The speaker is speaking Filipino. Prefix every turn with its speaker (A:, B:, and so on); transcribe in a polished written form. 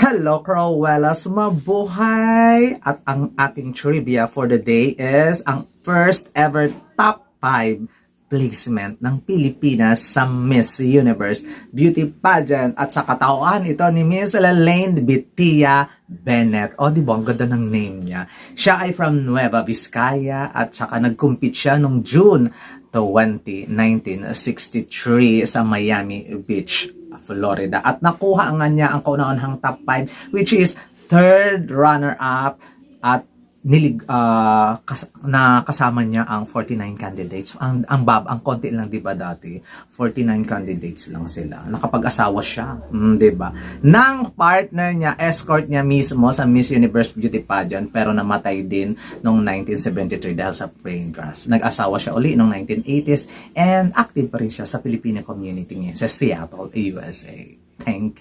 A: Hello, Crowellas! Mabuhay! At ang ating trivia for the day is ang first ever top 5 placement ng Pilipinas sa Miss Universe Beauty Pageant. At sa katauhan ito ni Miss Lalaine Bitia Bennett. O, di ba? Ang ganda ng name niya. Siya ay from Nueva Vizcaya at saka nag-compete siya noong June 20, 1963 sa Miami Beach, Florida. At nakuha nga niya ang kauna-unahang top 5, which is third runner-up at kasama niya ang 49 candidates. Ang konti lang, 'di ba, dati 49 candidates lang sila. Nakapag-asawa siya, 'di ba? Nang partner niya, escort niya mismo sa Miss Universe Beauty Pageant, pero namatay din noong 1973 dahil sa brain gas. Nag-asawa siya uli noong 1980s and active pa rin siya sa Filipino community niya sa Seattle, USA. Thank you.